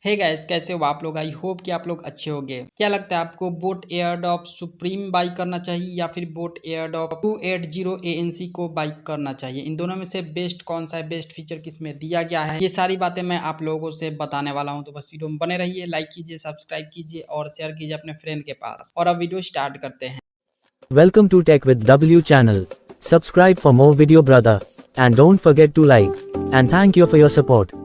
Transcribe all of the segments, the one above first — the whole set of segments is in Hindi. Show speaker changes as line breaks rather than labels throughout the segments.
हे गाइस, कैसे हो आप लोग। आई होप कि आप लोग अच्छे होंगे। क्या लगता है आपको, बोट एयरडॉप सुप्रीम बाई करना चाहिए या फिर बोट एयरडॉप 280 ANC को बाई करना चाहिए? इन दोनों में से बेस्ट कौन सा है, बेस्ट फीचर किसमें दिया गया है, ये सारी बातें मैं आप लोगों से बताने वाला हूं। तो बस वीडियो में बने रहिए, लाइक कीजिए, सब्सक्राइब कीजिए और शेयर कीजिए अपने फ्रेंड के पास। और अब वीडियो स्टार्ट करते हैं।
Welcome to Tech with W channel. Subscribe for more video brother. And don't forget to like. And thank you for your support.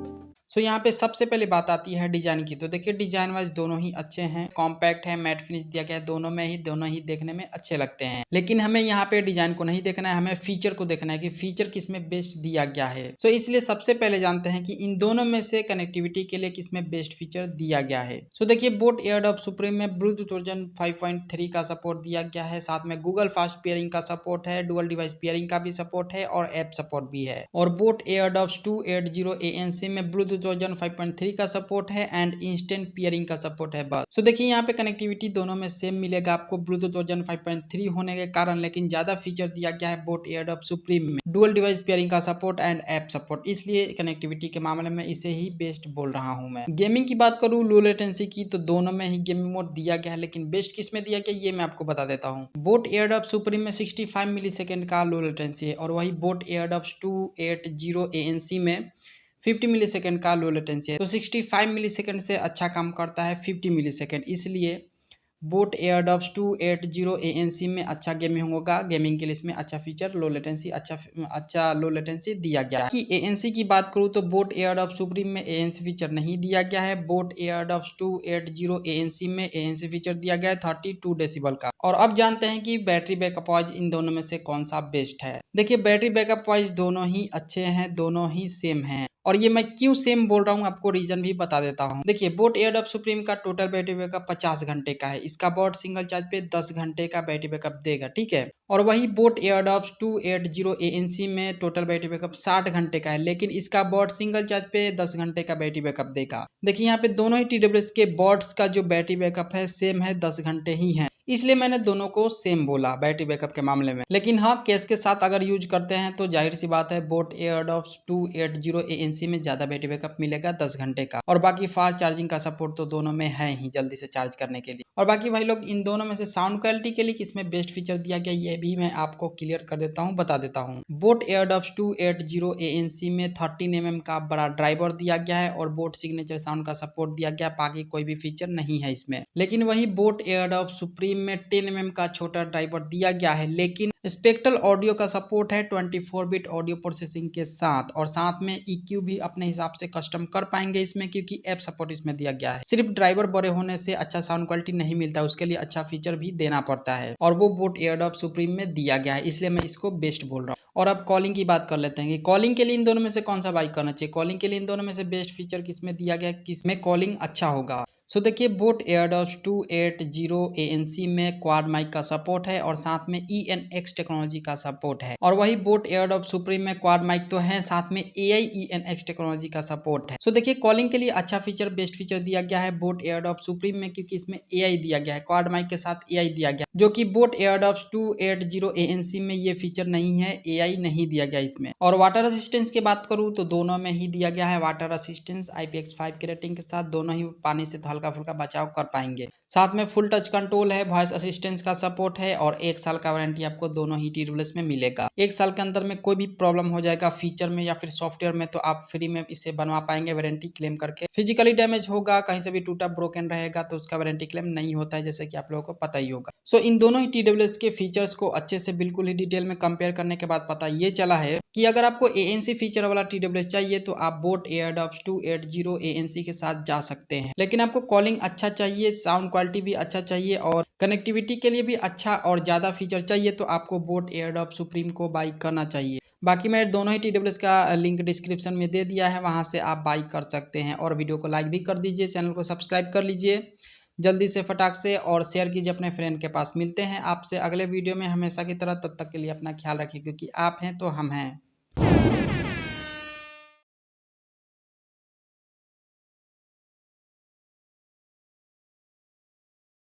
सो यहाँ पे सबसे पहले बात आती है डिजाइन की। तो देखिए डिजाइन वाइज दोनों ही अच्छे हैं, कॉम्पैक्ट है, मैट फिनिश दिया गया है, दोनों ही देखने में अच्छे लगते हैं। लेकिन हमें यहाँ पे डिजाइन को नहीं देखना है, हमें फीचर को देखना है कि फीचर किसमें बेस्ट दिया गया है। सो इसलिए सबसे पहले जानते हैं कि इन दोनों में से कनेक्टिविटी के लिए किसमें बेस्ट फीचर दिया गया है। सो देखिए बोट एयरडॉप सुप्रीम में ब्लूटूथ वर्जन 5.3 का सपोर्ट दिया गया है, साथ में गूगल फास्ट पेयरिंग का सपोर्ट है, डुअल डिवाइस पेयरिंग का भी सपोर्ट है और ऐप सपोर्ट भी है। और बोट एयरडॉप्स 280 ANC में ब्लूटूथ वर्जन 5.3 का सपोर्ट है एंड इंस्टेंट पेयरिंग का सपोर्ट है बस। सो देखिए यहाँ पे कनेक्टिविटी दोनों में सेम मिलेगा आपको ब्लूटूथ वर्जन 5.3 होने के कारण, लेकिन ज्यादा फीचर दिया गया है बोट एयरडॉप सुप्रीम में डुअल डिवाइस पेयरिंग का सपोर्ट एंड ऐप सपोर्ट। इसलिए कनेक्टिविटी के मामले में इसे ही बेस्ट बोल रहा हूँ मैं। गेमिंग की बात करूँ लो लेटेंसी की, तो दोनों में ही गेमिंग मोड दिया गया है, लेकिन बेस्ट किस में दिया गया ये मैं आपको बता देता हूँ। बोट एयरडॉप सुप्रीम में 65 मिलीसेकंड का लो लेटेंसी है और वही बोट एयरडॉप्स 280 ANC में 50 मिलीसेकंड का लो लेटेंसी है। तो 65 मिलीसेकंड से अच्छा काम करता है 50 मिलीसेकंड, इसलिए बोट एयरडॉप्स 280 ANC में अच्छा गेमिंग होगा। गेमिंग के लिए इसमें अच्छा फीचर, लो लेटेंसी, अच्छा लो लेटेंसी दिया गया है। कि ANC की बात करूँ तो बोट एयरडॉप्स सुप्रीम में ANC फीचर नहीं दिया गया है। बोट एयरडॉप्स 280 ANC में ANC फीचर दिया गया है 32 डेसिबल का। और अब जानते हैं कि बैटरी बैकअप वाइज इन दोनों में से कौन सा बेस्ट है। देखिए बैटरी बैकअप वाइज दोनों ही अच्छे हैं, दोनों ही सेम हैं। और ये मैं क्यों सेम बोल रहा हूँ आपको रीजन भी बता देता हूँ। देखिए बोट एयरडॉप सुप्रीम का टोटल बैटरी बैकअप 50 घंटे का है, इसका बोट सिंगल चार्ज पे 10 घंटे का बैटरी बैकअप देगा, ठीक है। और वही बोट एयरडॉप्स 280 ANC में टोटल बैटरी बैकअप 60 घंटे का है, लेकिन इसका बोट सिंगल चार्ज पे 10 घंटे का बैटरी बैकअप देगा। देखिए यहाँ पे दोनों ही TWS के बोट्स का जो बैटरी बैकअप है सेम है, 10 घंटे ही है, इसलिए मैंने दोनों को सेम बोला बैटरी बैकअप के मामले में। लेकिन हाँ, केस के साथ अगर यूज करते हैं तो जाहिर सी बात है बोट एयरडॉप्स 280 ANC में ज्यादा बैटरी बैकअप मिलेगा 10 घंटे का। और बाकी फास्ट चार्जिंग का सपोर्ट तो दोनों में है ही, जल्दी से चार्ज करने के लिए। और बाकी भाई लोग इन दोनों में से साउंड क्वालिटी के लिए किसमें बेस्ट फीचर दिया गया ये भी मैं आपको क्लियर कर देता हूँ, बता देता हूँ। बोट एयरडॉप्स 280 ANC में 13mm का बड़ा ड्राइवर दिया गया है और बोट सिग्नेचर साउंड का सपोर्ट दिया गया, बाकी कोई भी फीचर नहीं है इसमें। लेकिन वही बोट एयरडॉप्स सुप्रीम में 10mm का छोटा ड्राइवर दिया गया है, लेकिन स्पेक्ट्रल ऑडियो का सपोर्ट है 24 बिट ऑडियो प्रोसेसिंग के साथ। और साथ में EQ भी अपने हिसाब से कस्टम कर पाएंगे इसमें, क्योंकि ऐप सपोर्ट इसमें दिया गया है। सिर्फ ड्राइवर बड़े होने से अच्छा साउंड क्वालिटी नहीं मिलता, उसके लिए अच्छा फीचर भी देना पड़ता है, और वो बोट एयरडॉप सुप्रीम में दिया गया है, इसलिए मैं इसको बेस्ट बोल रहा हूँ। और अब कॉलिंग की बात कर लेते हैं कि कॉलिंग के लिए इन दोनों में से कौन सा बाइक करना चाहिए। कॉलिंग के लिए इन दोनों में से बेस्ट फीचर किसमें दिया गया, किसमें कॉलिंग अच्छा होगा। सो देखिए बोट एयरडॉप्स 280 ANC में क्वाड माइक का सपोर्ट है और साथ में ENX टेक्नोलॉजी का सपोर्ट है। और वही बोट एयरडॉप्स सुप्रीम में क्वाड माइक तो है, साथ में AI ENX टेक्नोलॉजी का सपोर्ट है। सो देखिए कॉलिंग के लिए अच्छा फीचर, बेस्ट फीचर दिया गया है बोट एयरडॉप्स सुप्रीम में, क्योंकि इसमें AI दिया गया है, क्वाड माइक के साथ AI दिया गया, जो कि बोट एयरडॉप्स 280 ANC में ये फीचर नहीं है, AI नहीं दिया गया इसमें। और वाटर असिस्टेंस की बात करूँ तो दोनों में ही दिया गया है वाटर असिस्टेंस, IPX5 के रेटिंग के साथ, दोनों ही पानी से हल्का फुल्का बचाव कर पाएंगे। साथ में फुल टच कंट्रोल है, वॉइस असिस्टेंस का सपोर्ट है और 1 साल का वारंटी आपको दोनों ही TWS में मिलेगा। 1 साल के अंदर में कोई भी प्रॉब्लम हो जाएगा फीचर में या फिर सॉफ्टवेयर में तो आप फ्री में इसे बनवा पाएंगे वारंटी क्लेम करके। फिजिकली डैमेज होगा, कहीं से भी टूटा ब्रोकन रहेगा तो उसका वारंटी क्लेम नहीं होता है, जैसे कि आप लोगों को पता ही होगा। सो इन दोनों ही TWS के फीचर्स को अच्छे से बिल्कुल ही डिटेल में कंपेयर करने के बाद पता ये चला है कि अगर आपको ANC फीचर वाला TWS चाहिए तो आप बोट एयरडॉप्स 280 ANC के साथ जा सकते हैं। लेकिन आपको कॉलिंग अच्छा चाहिए, साउंड क्वालिटी भी अच्छा चाहिए और कनेक्टिविटी के लिए भी अच्छा और ज्यादा फीचर चाहिए तो आपको बोट एयरडॉप्स सुप्रीम को बाई करना चाहिए। बाकी मैं दोनों ही TWS का लिंक डिस्क्रिप्शन में दे दिया है, वहां से आप बाई कर सकते हैं। और वीडियो को लाइक भी कर दीजिए, चैनल को सब्सक्राइब कर लीजिए जल्दी से फटाक से और शेयर कीजिए अपने फ्रेंड के पास। मिलते हैं आपसे अगले वीडियो में हमेशा की तरह, तब तक के लिए अपना ख्याल रखिए, क्योंकि आप हैं तो हम हैं।